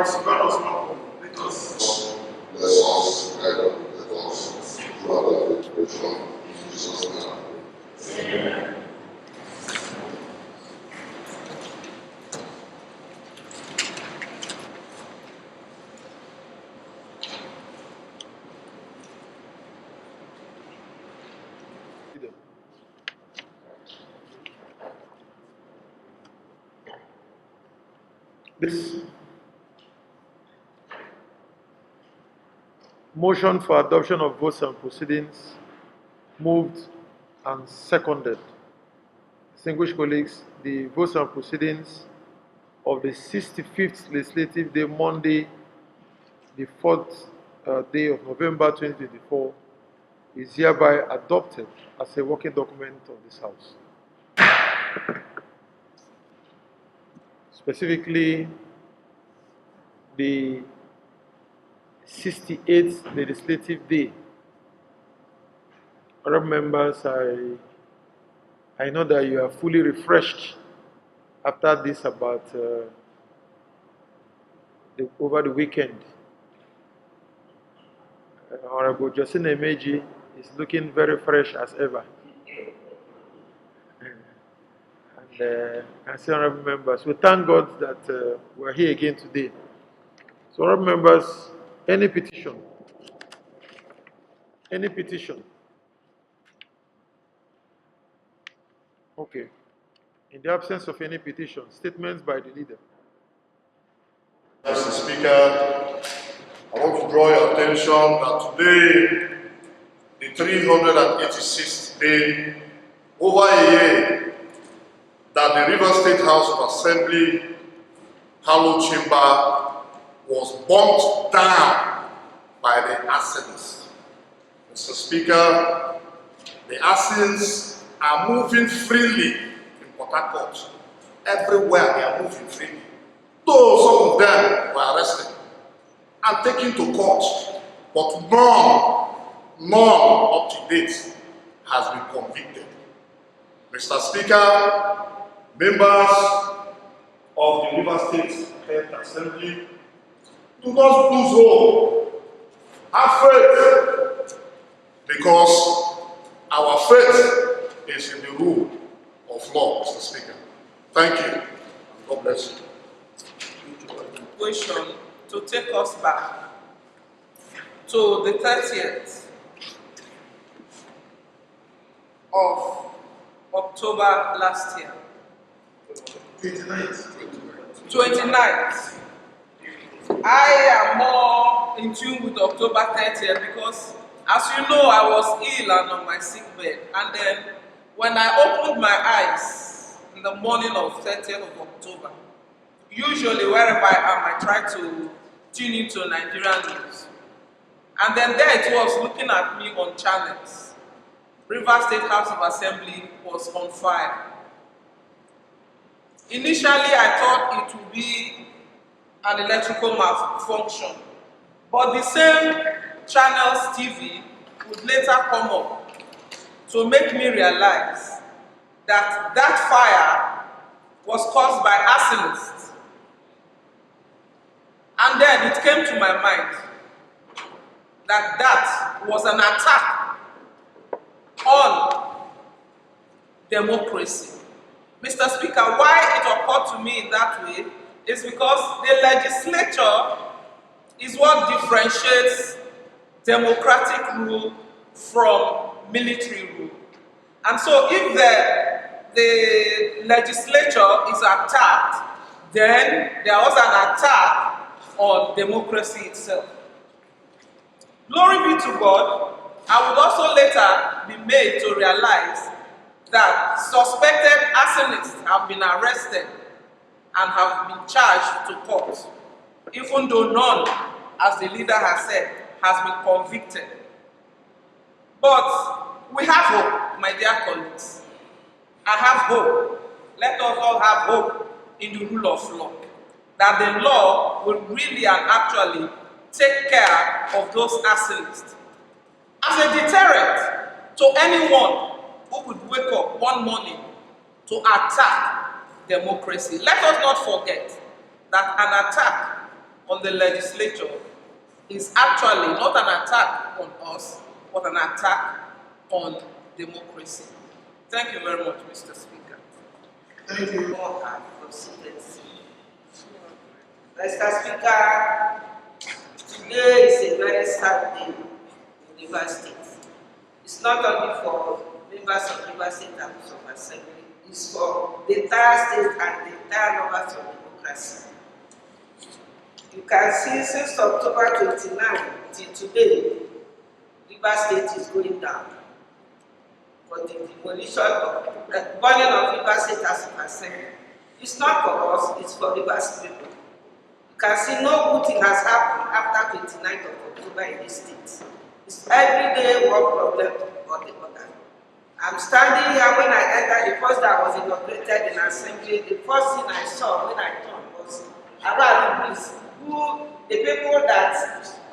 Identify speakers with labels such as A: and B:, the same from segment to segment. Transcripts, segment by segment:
A: mercy, God does not come. Let us.
B: Bless us, guide us, let us throughout the situation. In Jesus' name.
A: Amen. This motion for adoption of votes and proceedings moved and seconded. Distinguished colleagues, the votes and proceedings of the 65th Legislative Day, Monday, the 4th day of November 2024, is hereby adopted as a working document of this House. Specifically, the 68th Legislative Day. Honorable members, I know that you are fully refreshed after this about over the weekend. Honorable Justin Emeji is looking very fresh as ever. And I say, honorable members, we thank God that we're here again today. So, honorable members, any petition? Any petition? Okay. In the absence of any petition, statements by the leader.
C: Mr. Speaker, I want to draw your attention that today, the 386th day, over a year, that the River State House of Assembly, Hallowed Chamber, was bumped down by the assassins. Mr. Speaker, the assassins are moving freely in Port Harcourt. Everywhere they are moving freely. Though some of them were arrested and taken to court, but none up to date has been convicted. Mr. Speaker, members of the River State Health Assembly, do not lose hope. Have faith, because our faith is in the rule of law, Mr. Speaker. Thank you, and God bless you.
D: Question to take us back to the 30th of October last year. 29th. I am more in tune with October 30th because, as you know, I was ill and on my sick bed. And then when I opened my eyes in the morning of 30th of October, usually wherever I am, I try to tune into Nigerian news. And then there it was looking at me on channels. River State House of Assembly was on fire. Initially, I thought it would be an electrical malfunction, but the same channel's TV would later come up to make me realize that that fire was caused by arsonists. And then it came to my mind that that was an attack on democracy. Mr. Speaker, why it occurred to me in that way is because the legislature is what differentiates democratic rule from military rule. And so if the legislature is attacked, then there was an attack on democracy itself. Glory be to God, I would also later be made to realize that suspected arsonists have been arrested and have been charged to court, even though none, as the leader has said, has been convicted. But we have hope, my dear colleagues. I have hope. Let us all have hope in the rule of law, that the law will really and actually take care of those arsonists as a deterrent to anyone who would wake up one morning to attack democracy. Let us not forget that an attack on the legislature is actually not an attack on us, but an attack on democracy. Thank you very much, Mr. Speaker.
E: Thank you for our consistency. Mr. Speaker, today is a very sad day in Rivers State. It's not only for members of Rivers State House of Assembly, it's for the entire state and the entire members of democracy. You can see since October 29 till today, Rivers State is going down. But the demolition of the burning of Rivers State House of Assembly, it's not for us, it's for Rivers people. You can see no good thing has happened after 29th of October in this state. It's every day one problem or the other. I'm standing here when I entered, the first that was inaugurated in assembly, the first thing I saw when I turned was around this, who the people that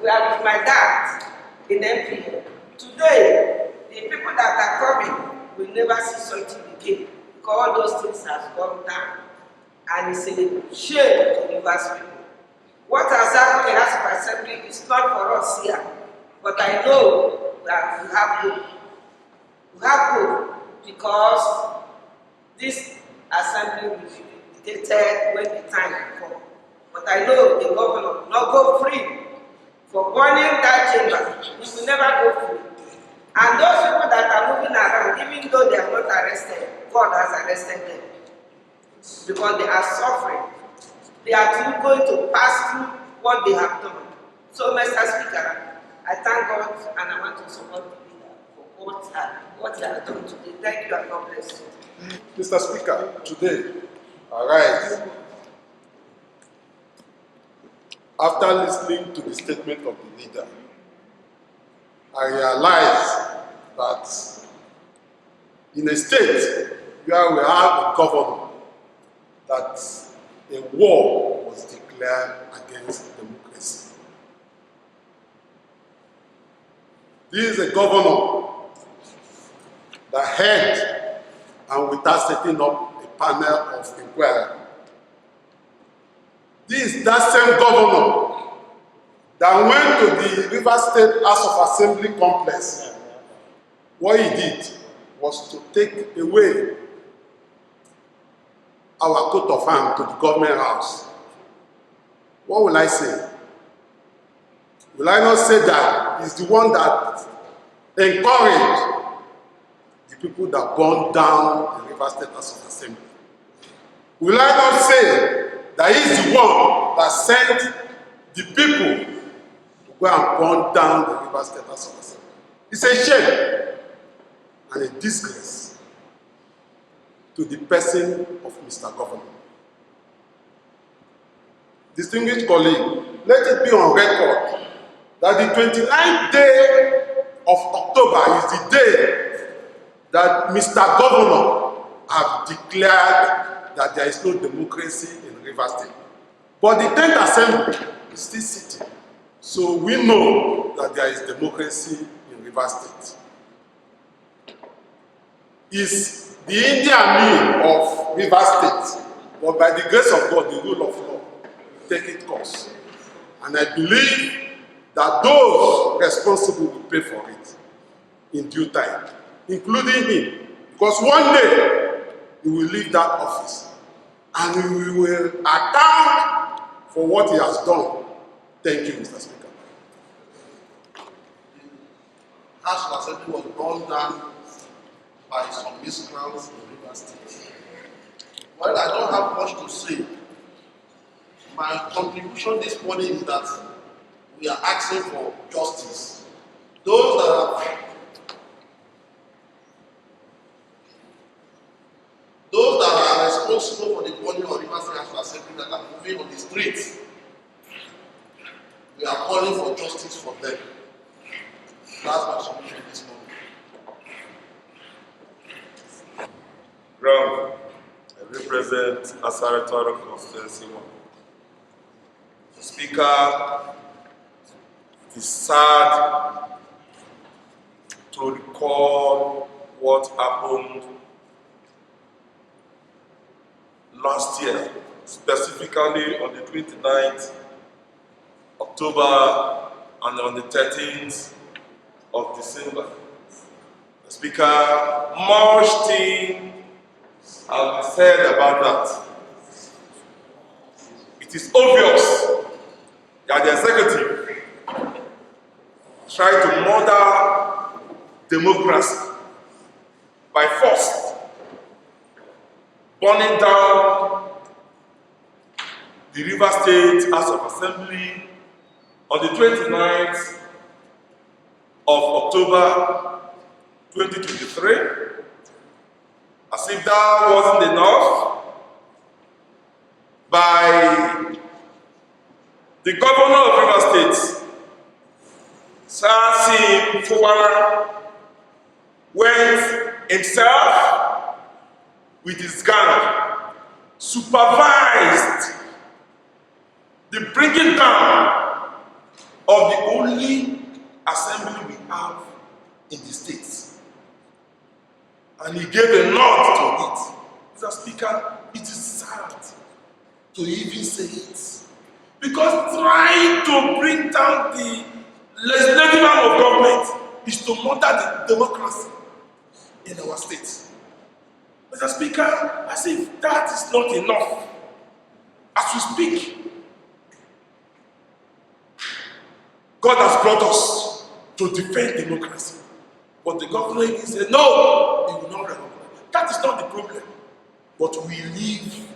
E: were with my dad in MP. Today, the people that are coming will never see something again because all those things have gone down. And it's a shame to Rivers people. What has happened in House of Assembly is not for us here, but I know that we have hope. We have hope because this assembly will be dictated when the time will come. But I know the governor will not go free for burning that chamber. He will never go free. And those people that are moving around, even though they are not arrested, God has arrested them because they are suffering. They are still going to pass through what they have done. So, Mr. Speaker, I thank God and I want to support the leader for what he has done today. Thank you and God bless you.
F: Mr. Speaker, today, I rise after listening to the statement of the leader. I realize that in a state where we have a governor, that a war was declared against democracy. This is a governor that had, and without setting up a panel of inquiry. This is that same governor that went to the Rivers State House of Assembly complex. What he did was to take away our coat of arms to the government house. What will I say? Will I not say that he's the one that encouraged the people that burned down the Rivers State House of Assembly? Will I not say that he's the one that sent the people to go and burn down the Rivers State House of Assembly? It's a shame and a disgrace to the person of Mr. Governor. Distinguished colleague, let it be on record that the 29th day of October is the day that Mr. Governor has declared that there is no democracy in Rivers State. But the 10th Assembly is still sitting. So we know that there is democracy in Rivers State. Is the Indian meal of Rivers State, but by the grace of God, the rule of law will take its course. And I believe that those responsible will pay for it in due time, including him. Because one day, he will leave that office and we will account for what he has done. Thank you, Mr. Speaker.
C: The House of Assembly was burned down by some miscreants in Rivers State. Well, I don't have much to say. My contribution this morning is that we are asking for justice. Those that are responsible for the burning of Rivers State House of Assembly that are moving on the streets, we are calling for justice for them. That's my submission this morning.
G: Ground, I represent Asaratora Constituency 1. Speaker, it is sad to recall what happened last year, specifically on the 29th October and on the 13th of December. Speaker, much thing has been said about that. It is obvious that the executive tried to murder democracy by force, burning down the River State House of Assembly on the 29th of October 2023. As if that wasn't enough, by the governor of River State, Sir Fubara, went himself with his gang, supervised the bringing down of the only assembly we have in the states. And he gave a nod to it. Mr. Speaker, it is sad to even say it. Because trying to bring down the legislative arm of government is to murder the democracy in our state. Mr. Speaker, as if that is not enough. As we speak, God has brought us to defend democracy. But the governor even said, no, he will not recognize. That is not the problem. But we live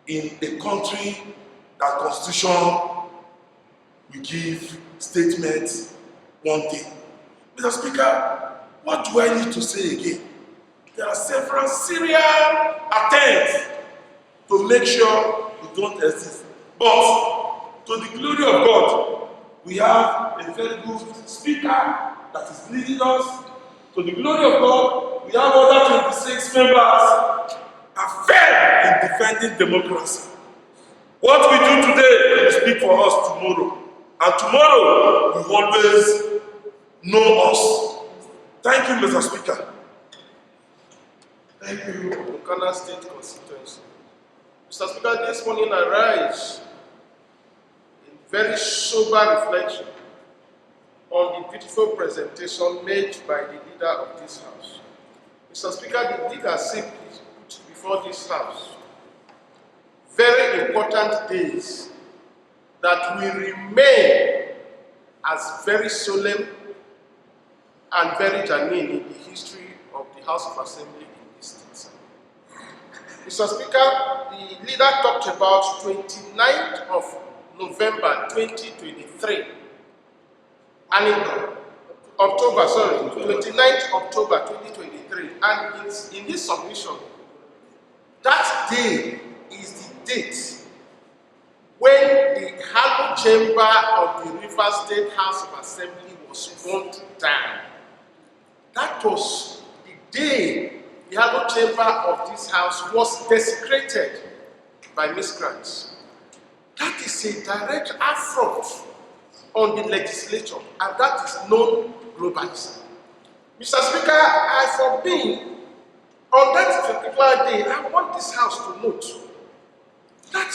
G: in a country that constitution will give statements one day. Mr. Speaker, what do I need to say again? There are several serious attempts to make sure we don't exist. But to the glory of God, we have a very good speaker that is leading us. To the glory of God, we have other 26 members are firm in defending democracy. What we do today will speak for us tomorrow. And tomorrow will always know us. Thank you, Mr. Speaker.
H: Thank you, Okana State Constituency. Mr. Speaker, this morning I rise in very sober reflection on the beautiful presentation made by the leader of this House. Mr. Speaker, the leader simply put before this House very important days that will remain as very solemn and very genuine in the history of the House of Assembly in this state. Mr. Speaker, the leader talked about 29th of November 2023, and in October, sorry, 29th October 2023, and in this submission, that day is the date when the Hallowed Chamber of the River State House of Assembly was burnt down. That was the day the Hallowed Chamber of this House was desecrated by miscreants. That is a direct affront on the legislature, and that is known globally. Mr. Speaker, I forbid, on that particular day, I want this House to note that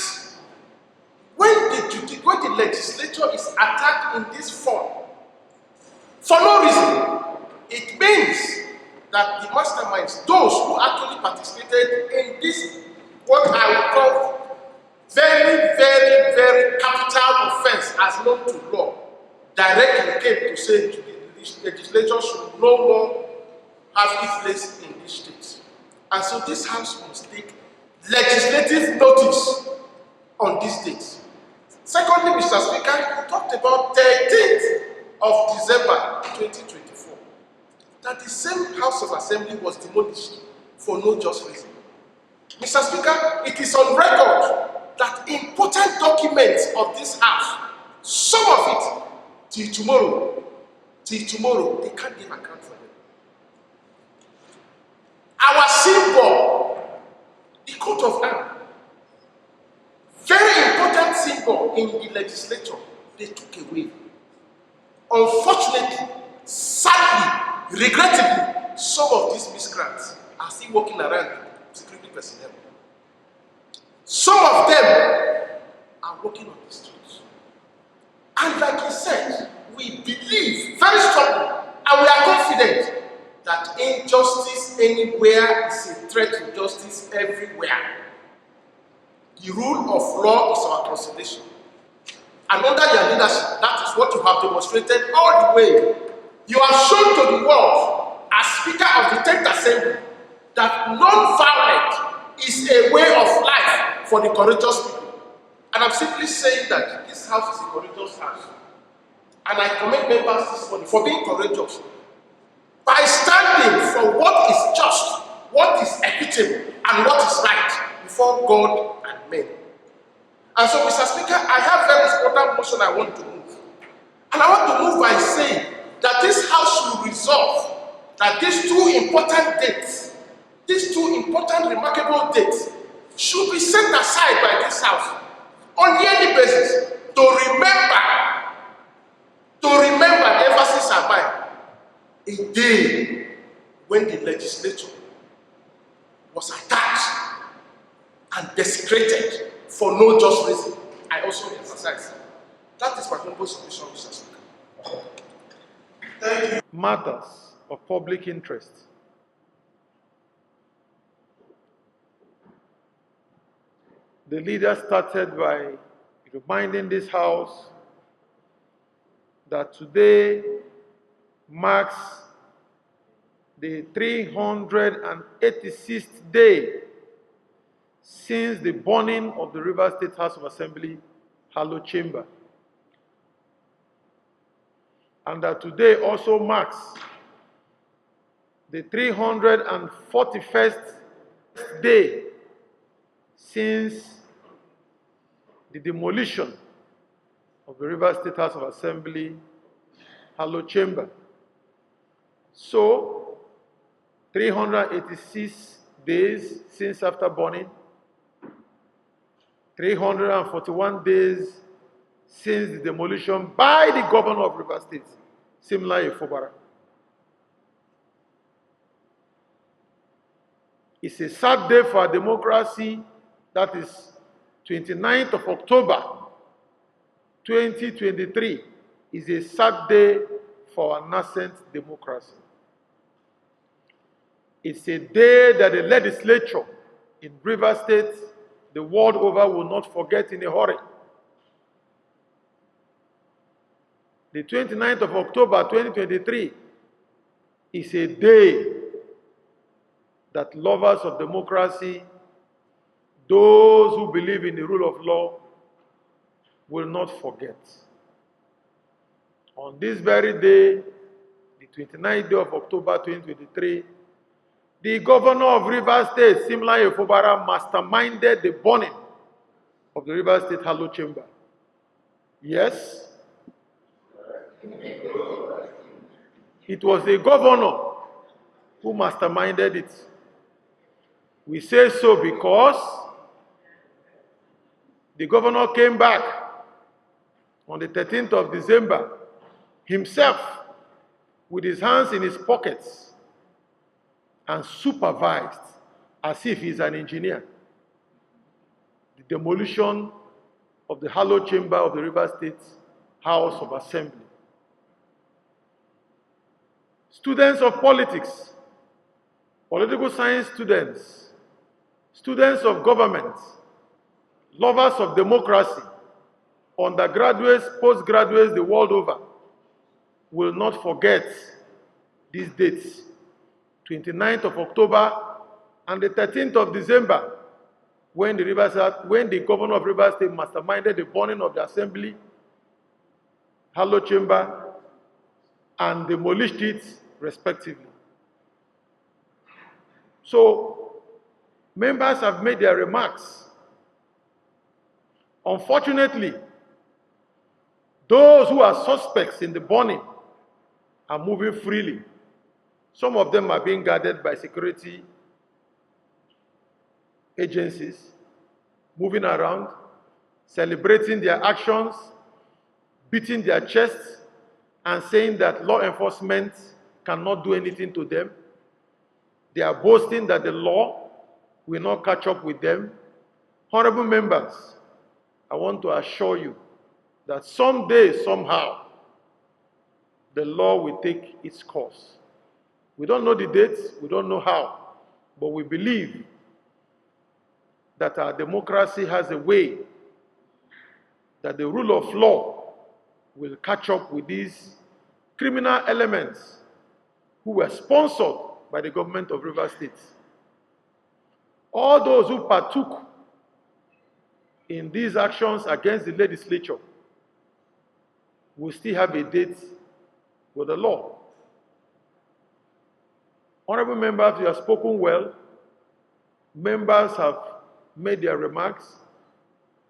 H: when the legislature is attacked in this form, for no reason, it means that the masterminds, those who actually participated in this, what I would call very, very, very capital offense as known to law, directly came to say to the legislature should no more have its place in this state. And so this House must take legislative notice on this date. Secondly, Mr. Speaker, you talked about 13th of December 2024, that the same House of Assembly was demolished for no just reason. Mr. Speaker, it is on record that important documents of this House, some of it, till tomorrow, they can't give account for them. Our symbol, the coat of arms, very important symbol in the legislature, they took away. Unfortunately, sadly, regrettably, some of these miscreants are still walking around security personnel. Some of them are working on the streets. like he said, we believe very strongly and we are confident that injustice anywhere is a threat to justice everywhere. The rule of law is our constitution. And under your leadership, that is what you have demonstrated all the way. You have shown to the world, as Speaker of the 10th Assembly, that non-violence is a way of life for the courageous people. And I'm simply saying that this house is a courageous house. And I commend members this morning for being courageous. By standing for what is just, what is equitable, and what is right before God and men. And so, Mr. Speaker, I have very important motion I want to move. And I want to move by saying that this House should resolve that these two important dates, these two important remarkable dates, should be set aside by this House on yearly basis to remember the emphasis are mine, a day when the legislature was attacked and desecrated for no just reason. I also emphasize that is my humble submission, Mr. Speaker. Thank you.
A: Matters of public interest. The leader started by reminding this House that today marks the 386th day since the burning of the Rivers State House of Assembly, Hallowed Chamber. And that today also marks the 341st day since the demolition of the Rivers State House of Assembly, Hallowed Chamber. So, 386 days since after burning, 341 days since the demolition by the governor of Rivers State, similar Fubara. It's a sad day for our democracy. That is 29th of October, 2023 is a sad day for our nascent democracy. It's a day that the legislature in Rivers State, the world over, will not forget in a hurry. The 29th of October 2023 is a day that lovers of democracy, those who believe in the rule of law, will not forget. On this very day, the 29th day of October 2023, the governor of Rivers State, Simla Fubara, masterminded the burning of the Rivers State Hallowed Chamber. Yes? It was the governor who masterminded it. We say so because the governor came back on the 13th of December himself with his hands in his pockets and supervised, as if he's an engineer, the demolition of the Hallowed Chamber of the Rivers State House of Assembly. Students of politics, political science students, students of government, lovers of democracy, undergraduates, postgraduates the world over, will not forget these dates, 29th of October and the 13th of December, when the governor of Rivers State masterminded the burning of the Assembly, Hallowed Chamber, and demolished it respectively. So, members have made their remarks. Unfortunately, those who are suspects in the burning are moving freely. Some of them are being guarded by security agencies, moving around, celebrating their actions, beating their chests, and saying that law enforcement cannot do anything to them. They are boasting that the law will not catch up with them. Honorable members, I want to assure you that someday, somehow, the law will take its course. We don't know the dates, we don't know how, but we believe that our democracy has a way that the rule of law will catch up with these criminal elements who were sponsored by the government of Rivers State. All those who partook in these actions against the legislature will still have a date with the law. Honorable members, you have spoken well. Members have made their remarks,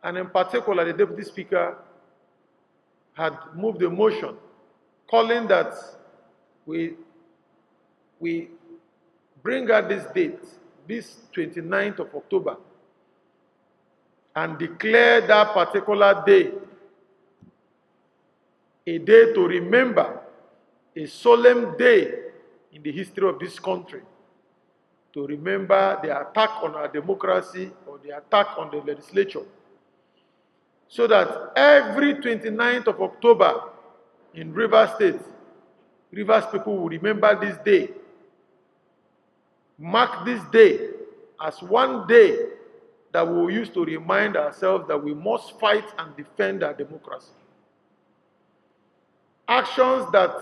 A: and in particular, the Deputy Speaker had moved a motion calling that we bring out this date, this 29th of October, and declare that particular day a day to remember, a solemn day in the history of this country, to remember the attack on our democracy or the attack on the legislature, so that every 29th of October in Rivers State, Rivers people will remember this day, mark this day as one day that we will use to remind ourselves that we must fight and defend our democracy. Actions that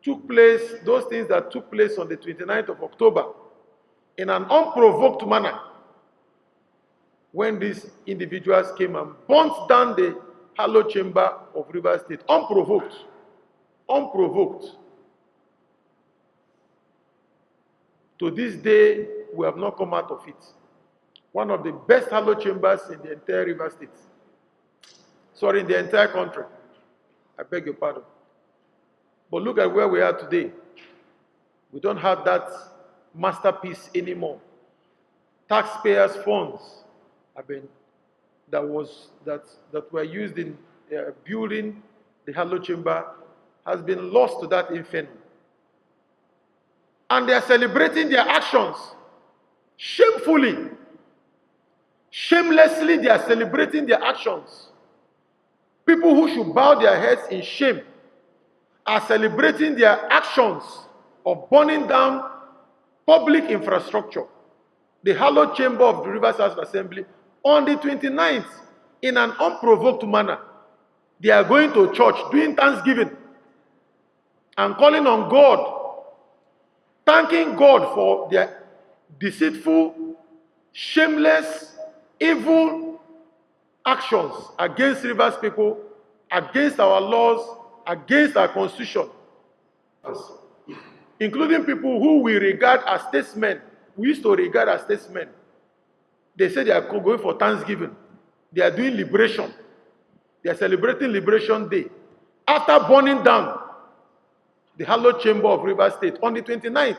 A: took place, those things that took place on the 29th of October in an unprovoked manner, when these individuals came and burnt down the hallowed chamber of Rivers State, unprovoked. To this day, we have not come out of it. One of the best hallowed chambers in the entire Rivers State. Sorry, in the entire country. I beg your pardon. But look at where we are today. We don't have that masterpiece anymore. Taxpayers' funds have been that were used in building the hallowed chamber has been lost to that inferno. And they are celebrating their actions shamefully. Shamelessly, they are celebrating their actions. People who should bow their heads in shame are celebrating their actions of burning down public infrastructure, the hallowed chamber of the Rivers House of Assembly, on the 29th in an unprovoked manner. They are going to church, doing thanksgiving, and calling on God, thanking God for their deceitful, shameless, evil actions against Rivers people, against our laws, against our constitution, including people who we regard as statesmen. We used to regard as statesmen. They say they are going for Thanksgiving. They are doing liberation. They are celebrating Liberation Day after burning down the hallowed chamber of Rivers State on the 29th.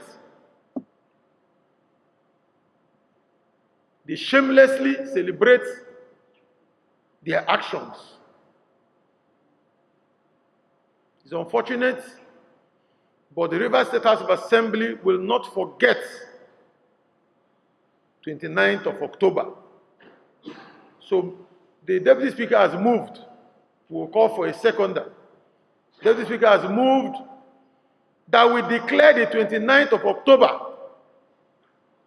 A: They shamelessly celebrate their actions. It's unfortunate, but the Rivers State House of Assembly will not forget 29th of October. So the Deputy Speaker has moved. We will call for a seconder. The Deputy Speaker has moved that we declare the 29th of October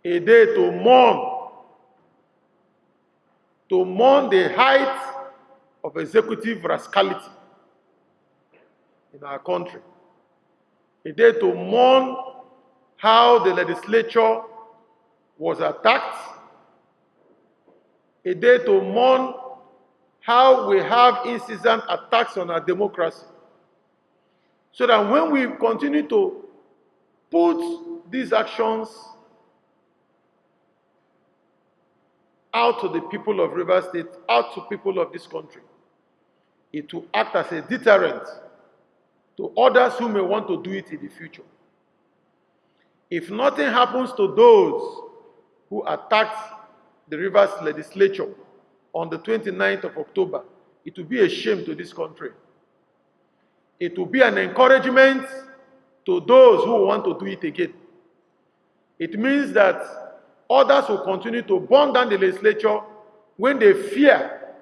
A: a day to mourn the height of executive rascality in our country. A day to mourn how the legislature was attacked. A day to mourn how we have incessant attacks on our democracy. So that when we continue to put these actions out to the people of Rivers State, out to people of this country, it will act as a deterrent to others who may want to do it in the future. If nothing happens to those who attacked the Rivers legislature on the 29th of October, it will be a shame to this country. It will be an encouragement to those who want to do it again. It means that others will continue to burn down the legislature when they fear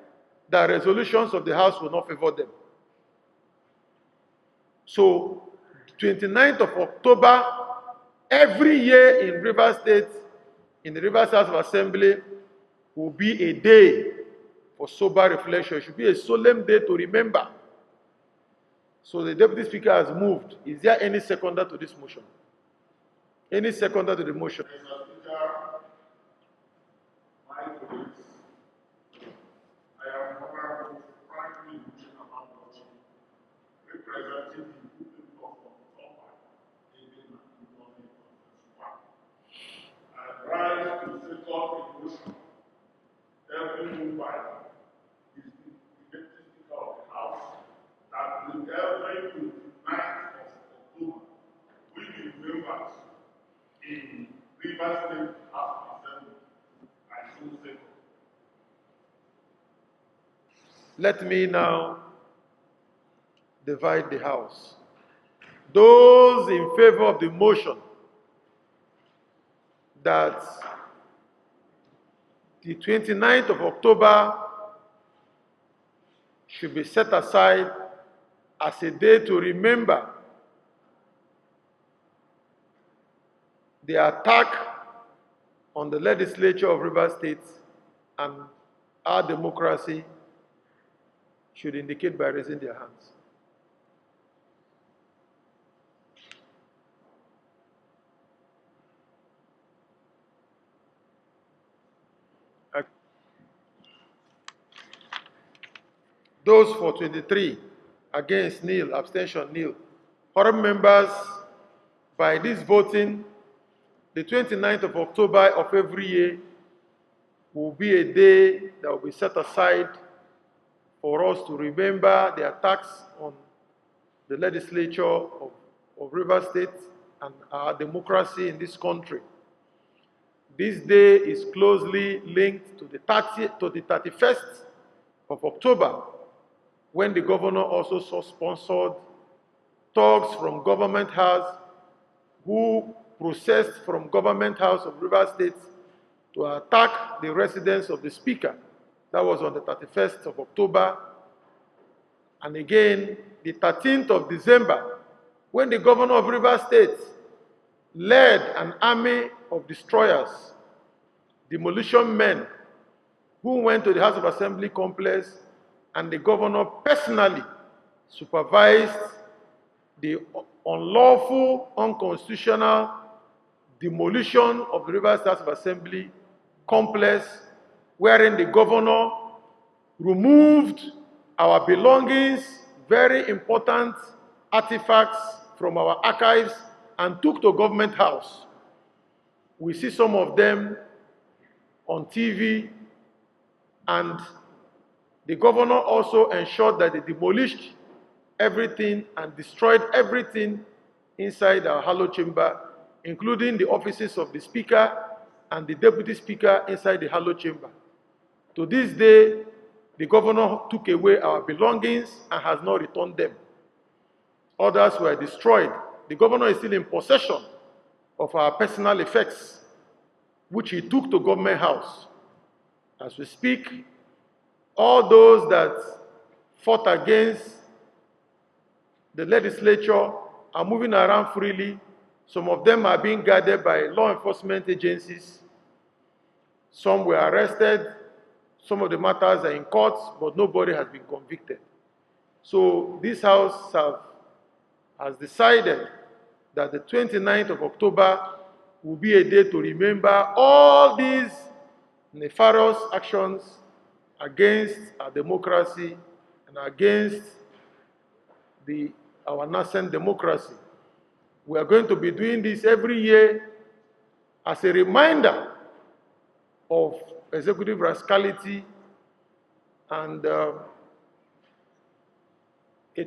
A: that resolutions of the House will not favor them. So, 29th of October, every year in Rivers State, in the Rivers House of Assembly, will be a day for sober reflection. It should be a solemn day to remember. So the Deputy Speaker has moved. Is there any seconder to this motion? Any seconder to the motion?
G: Mr. Speaker, my colleagues, I am Honorable Franklin Amaehule, representing the people of Fubara, I rise to set up a motion every move by the Deputy Speaker of the House that will every 29th of October we be members in Rivers State House of Assembly and so second.
A: Let me now divide the House. Those in favor of the motion that the 29th of October should be set aside as a day to remember the attack on the legislature of Rivers State and our democracy, should indicate by raising their hands. Those for 23, against nil, abstention nil. Honorable members, by this voting, the 29th of October of every year will be a day that will be set aside for us to remember the attacks on the legislature of Rivers State and our democracy in this country. This day is closely linked to the 31st of October, when the governor also sponsored thugs from government house who processed from government house of Rivers State to attack the residence of the speaker. That was on the 31st of October. And again, the 13th of December, when the governor of Rivers State led an army of destroyers, demolition men, who went to the House of Assembly complex, and the governor personally supervised the unlawful, unconstitutional demolition of the Rivers House of Assembly complex, wherein the governor removed our belongings, very important artifacts from our archives, and took to government house. We see some of them on TV, and the governor also ensured that they demolished everything and destroyed everything inside our hallowed chamber, including the offices of the speaker and the deputy speaker inside the hallowed chamber. To this day, the governor took away our belongings and has not returned them. Others were destroyed. The governor is still in possession of our personal effects, which he took to government house. As we speak, all those that fought against the legislature are moving around freely. Some of them are being guarded by law enforcement agencies. Some were arrested. Some of the matters are in courts, but nobody has been convicted. So this House has decided that the 29th of October will be a day to remember all these nefarious actions against our democracy and against our nascent democracy. We are going to be doing this every year as a reminder of executive rascality and a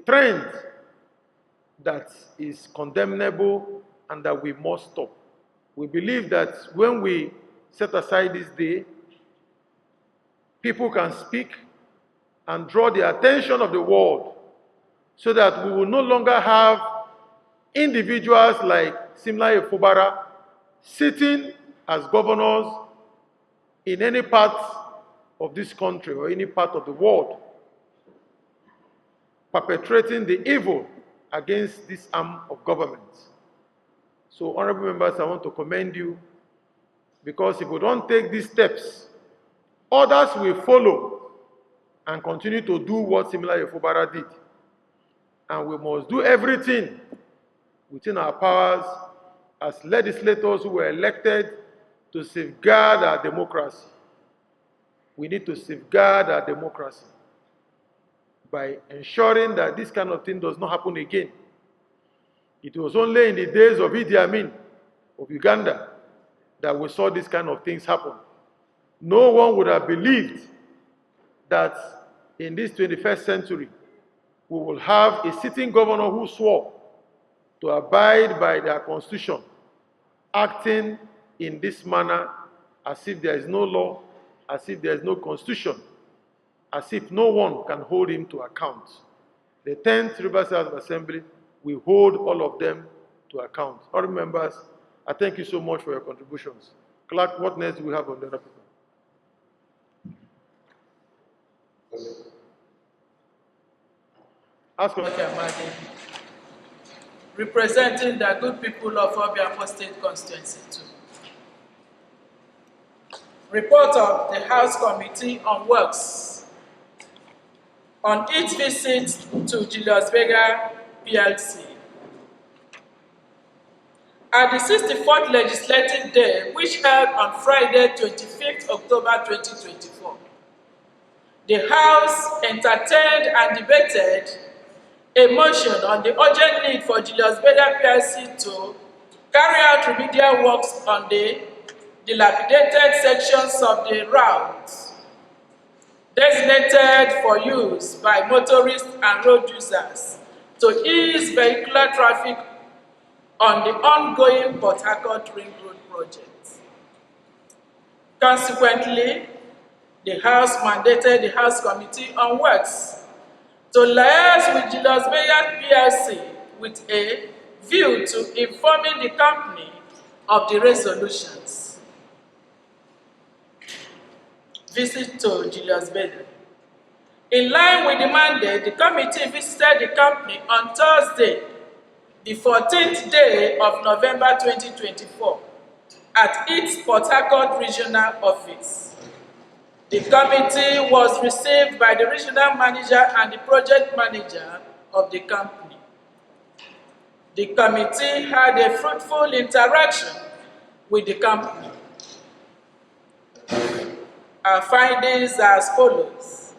A: trend that is condemnable and that we must stop. We believe that when we set aside this day, people can speak and draw the attention of the world so that we will no longer have individuals like similar Fubara sitting as governors in any part of this country or any part of the world perpetrating the evil against this arm of government. So, honorable members, I want to commend you, because if we don't take these steps, others will follow and continue to do what similar Fubara did. And we must do everything within our powers as legislators who were elected to safeguard our democracy. We need to safeguard our democracy by ensuring that this kind of thing does not happen again. It was only in the days of Idi Amin of Uganda that we saw these kind of things happen. No one would have believed that in this 21st century, we will have a sitting governor who swore to abide by their constitution, acting in this manner as if there is no law, as if there is no constitution, as if no one can hold him to account. The 10th Rivers House of Assembly will hold all of them to account. Honorable members, I thank you so much for your contributions. Clerk, what next do we have on the other people? Ask
D: representing the good people of Obiako State Constituency 2. Report of the House Committee on Works on its visit to Julius Berger PLC. At the 64th Legislative Day, which held on Friday, 25th October 2024, the House entertained and debated a motion on the urgent need for Julius Berger PLC to carry out remedial works on the dilapidated sections of the routes designated for use by motorists and road users to ease vehicular traffic on the ongoing Port Harcourt Ring Road project. Consequently, the House mandated the House Committee on Works to liaise with Julius Berger PLC with a view to informing the company of the resolutions. Visit to Julius Berger. In line with the mandate, the committee visited the company on Thursday, the 14th day of November 2024, at its Port Harcourt Regional Office. The committee was received by the regional manager and the project manager of the company. The committee had a fruitful interaction with the company. Our findings are as follows.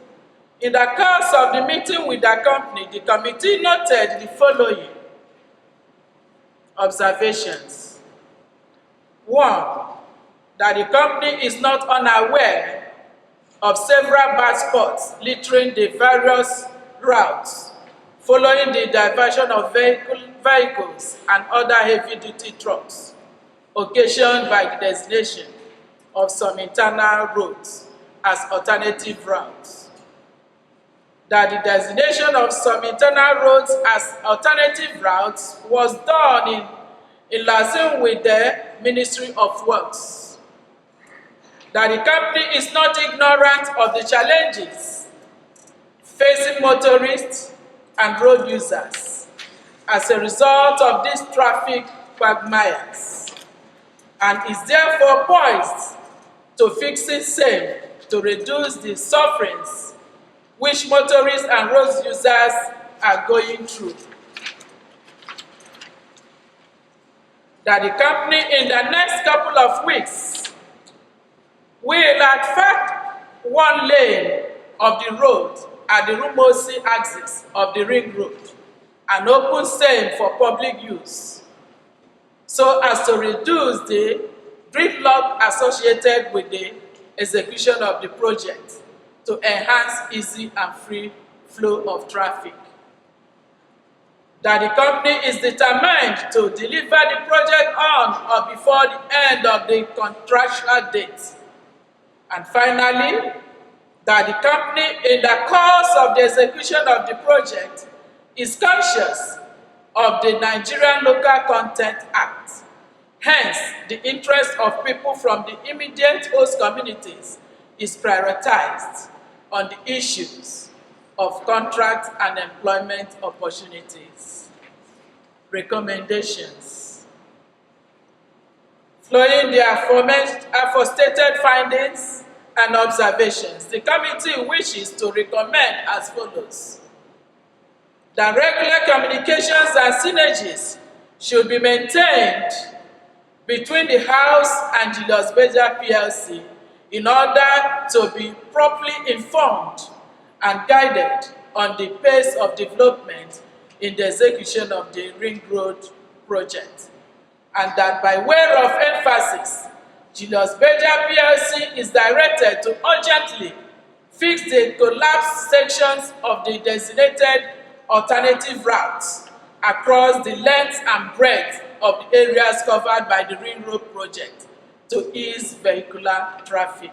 D: In the course of the meeting with the company, the committee noted the following observations. 1, that the company is not unaware of several bad spots littering the various routes following the diversion of vehicles and other heavy-duty trucks occasioned by the designation of some internal roads as alternative routes. That the designation of some internal roads as alternative routes was done in liaison with the Ministry of Works. That the company is not ignorant of the challenges facing motorists and road users as a result of these traffic quagmires, and is therefore poised to fix it same to reduce the sufferings which motorists and road users are going through. That the company in the next couple of weeks will advert one lane of the road at the Rumosi axis of the ring road and open same for public use, so as to reduce the gridlock associated with the execution of the project to enhance easy and free flow of traffic. That the company is determined to deliver the project on or before the end of the contractual date. And finally, that the company, in the course of the execution of the project, is conscious of the Nigerian Local Content Act. Hence, the interest of people from the immediate host communities is prioritized on the issues of contract and employment opportunities. Recommendations. Following the aforestated findings and observations, the committee wishes to recommend as follows: that regular communications and synergies should be maintained between the House and Julius Berger PLC in order to be properly informed and guided on the pace of development in the execution of the Ring Road project, and that by way of emphasis, Julius Berger PLC is directed to urgently fix the collapsed sections of the designated alternative routes across the length and breadth of the areas covered by the Ring Road project to ease vehicular traffic.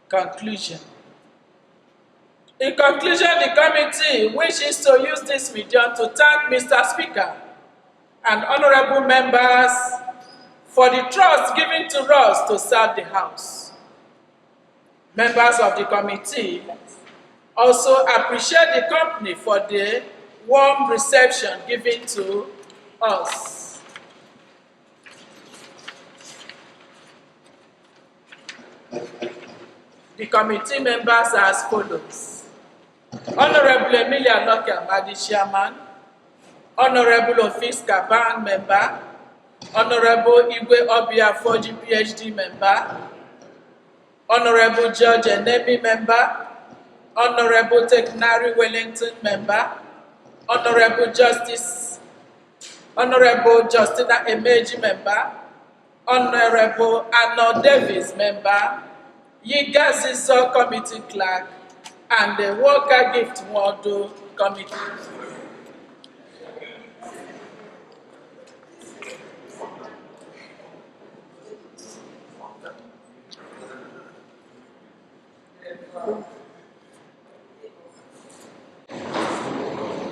D: Conclusion. In conclusion, the committee wishes to use this medium to thank Mr. Speaker and honorable members for the trust given to us to serve the House. Members of the committee also appreciate the company for the warm reception given to us. The committee members are as follows: Honorable Emilia Lokamadi, Chairman; Honorable Ofis Kaban, Member; Honorable Igwe Obia Foji, PhD, Member; Honorable George Enemi, Member; Honorable Teknari Wellington, Member; Honorable Justina Emeji, Member; Honorable Arnold Davis, Member; Yiga Zizo, Committee Clerk, and the Worker Gift Wado Committee.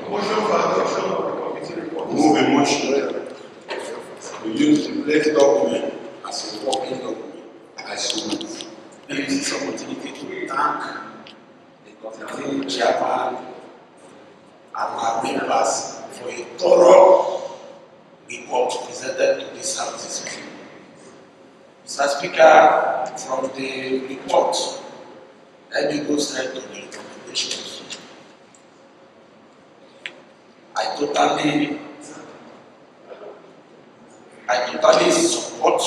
A: Motion for adoption of the committee report.
G: Move a motion. We use the place document as a working document. I so move. Use this opportunity to thank the committee chairman and our members for a thorough report presented to this House this week. Mr. Speaker, from the report, let me go straight to the recommendations. I totally support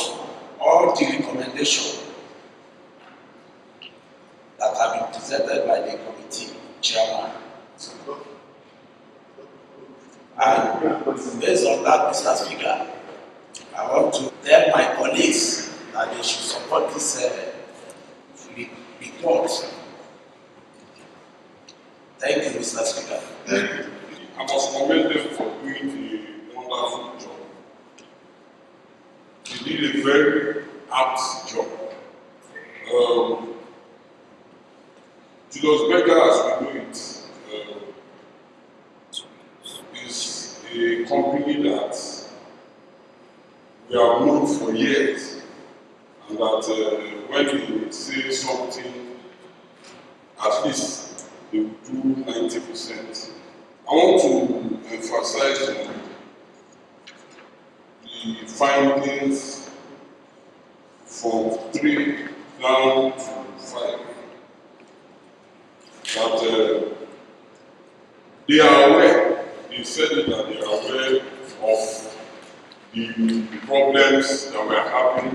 G: all the recommendations that have been presented by the committee chairman. And based on that, Mr. Speaker, I want to tell my colleagues that they should support this report. Thank you, Mr. Speaker.
I: I must commend them for doing a wonderful job. They did a very apt job. Julius Berger, as we know it, is a company that we have known for years, and that when they say something, at least they will do 90%. I want to emphasize on the findings from 3 down to 5, that they are aware, they said that they are aware of the problems that we are having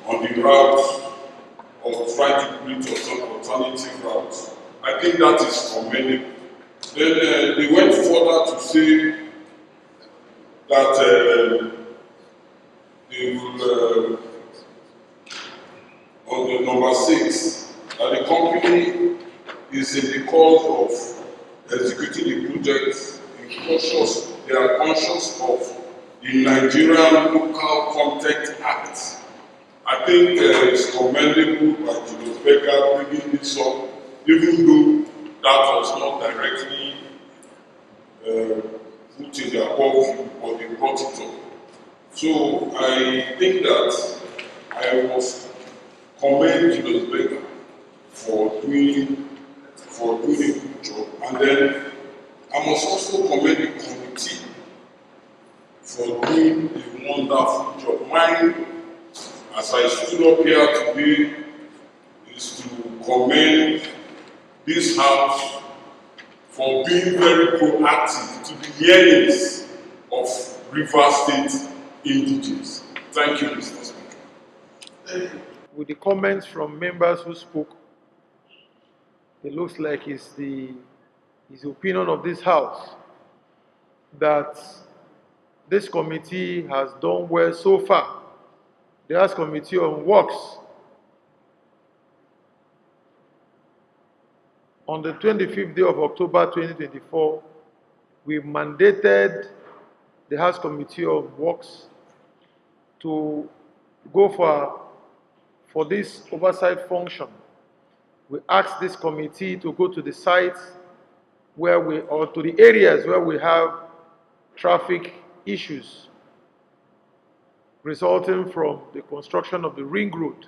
I: on the route of trying to create alternative routes. I think that is commendable. Then they went further to say that they will, on the number 6, that the company is in the course of executing the project. They are conscious of the Nigerian Local Content Act. I think it's commendable by Julius Berger bringing this up, even though that was not directly put in their purview, but they brought it up. So I think that I was commend Julius Berger for doing a good job. And then I must also commend the committee for doing a wonderful job. Mine, as I stood up here today, is to commend this House for being very proactive to the yearnings of River State indigenes. Thank you, Mr. Speaker.
A: With the comments from members who spoke, it looks like it's the opinion of this House that this committee has done well so far. The House Committee on Works, on the 25th day of October 2024, we mandated the House Committee on Works to go for this oversight function. We asked this committee to go to the sites or to the areas where we have traffic issues resulting from the construction of the ring road.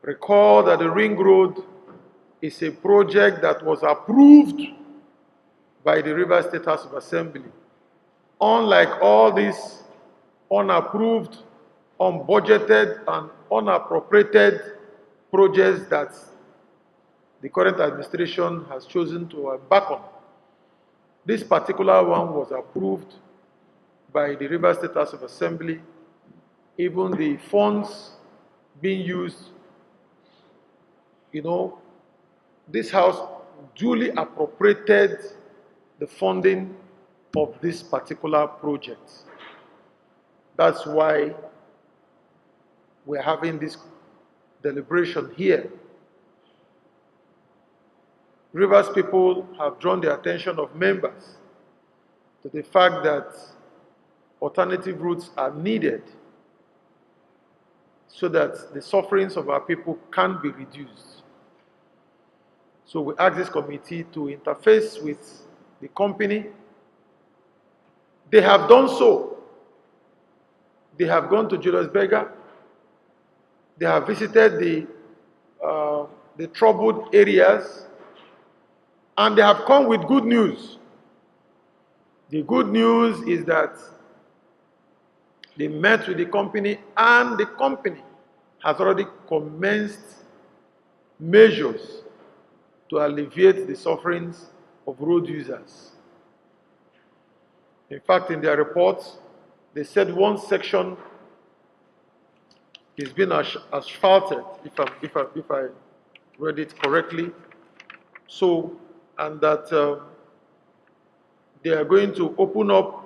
A: Recall that the ring road is a project that was approved by the Rivers State House of Assembly. Unlike all these unapproved, unbudgeted, and unappropriated projects that the current administration has chosen to embark on, this particular one was approved by the Rivers State House of Assembly. Even the funds being used, this House duly appropriated the funding of this particular project. That's why we're having this deliberation here. Rivers people have drawn the attention of members to the fact that alternative routes are needed so that the sufferings of our people can be reduced. So we ask this committee to interface with the company. They have done so. They have gone to Julius Berger. They have visited the troubled areas, and they have come with good news. The good news is that they met with the company, and the company has already commenced measures to alleviate the sufferings of road users. In fact, in their reports, they said one section is being asphalted, if I read it correctly. So, and that they are going to open up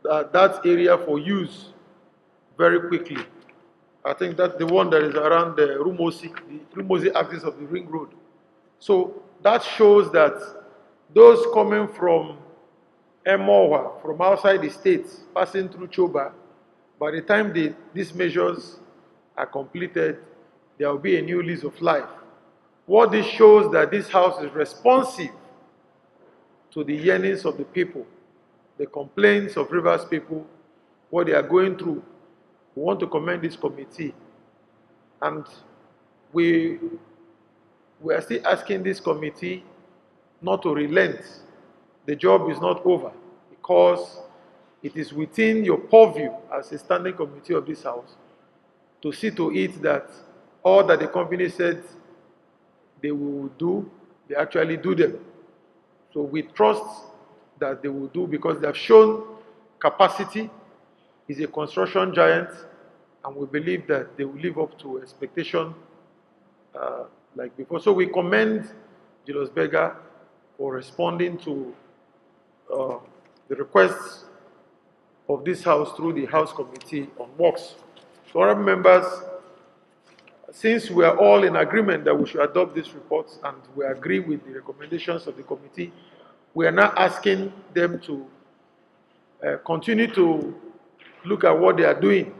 A: that area for use very quickly. I think that's the one that is around the Rumosi axis of the ring road. So that shows that those coming from Amaehule, from outside the states, passing through Choba, by the time these measures are completed, there will be a new lease of life. What this shows that this House is responsive to the yearnings of the people, the complaints of Rivers people, what they are going through. We want to commend this committee, and we are still asking this committee not to relent. The job is not over, because it is within your purview as a standing committee of this House to see to it that all that the company said they will do, they actually do them. So we trust that they will do, because they have shown capacity, is a construction giant, and we believe that they will live up to expectation like before. So we commend Julius Berger for responding to the requests of this House through the House Committee on Works. So, honorable members, since we are all in agreement that we should adopt these reports and we agree with the recommendations of the committee, we are now asking them to continue to look at what they are doing.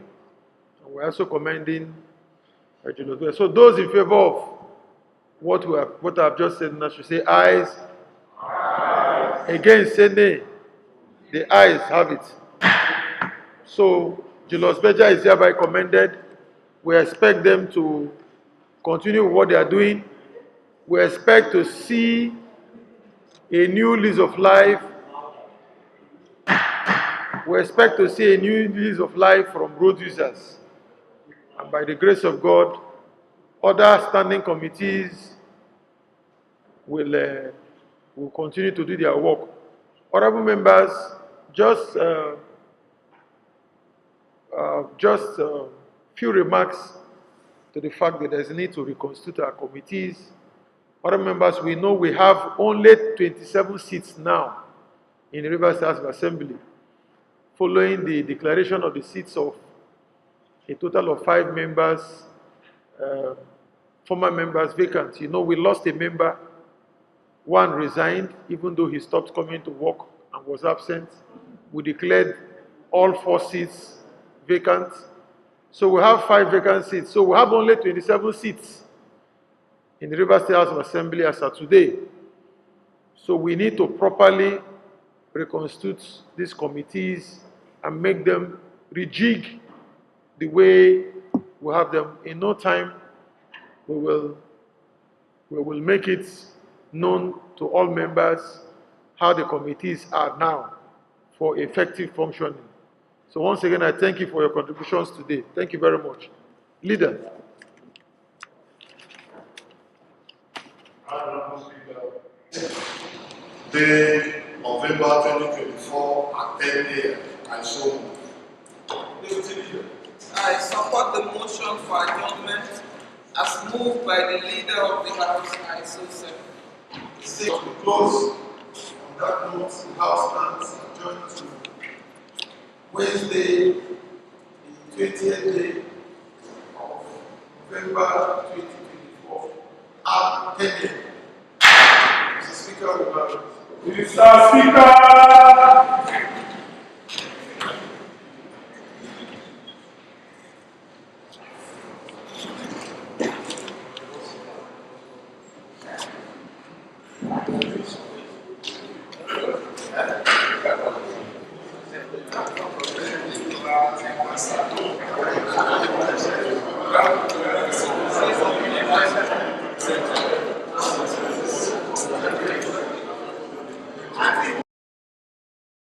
A: And we're also commending Julius Berger. So those in favor of what I've just said, now should say ayes. Ayes. Again, say nay. The ayes have it. So Julius Berger is hereby commended. We expect them to continue with what they are doing. We expect to see a new lease of life. We expect to see a new lease of life from road users. And by the grace of God, other standing committees will continue to do their work. Honorable members, just few remarks to the fact that there's a need to reconstitute our committees. Honorable members, we know we have only 27 seats now in the Rivers House of Assembly, following the declaration of the seats of a total of 5 members, former members vacant. You know, we lost a member. One resigned, even though he stopped coming to work and was absent. We declared all 4 seats vacant. So we have 5 vacant seats. So we have only 27 seats in the Rivers State House of Assembly as of today. So we need to properly reconstitute these committees and make them rejig the way we have them. In no time, we will make it known to all members how the committees are now for effective functioning. So once again, I thank you for your contributions today. Thank you very much. Leader.
C: Day, November 2024 at 10 a.m. I so move.
D: I support the motion for adjournment as moved by the leader of the House, I so second.
A: To close, on that note, the House stands adjourned to Wednesday, the 20th day of November 2024 at 10 a.m. Mr. Speaker,
I: Mr. Speaker!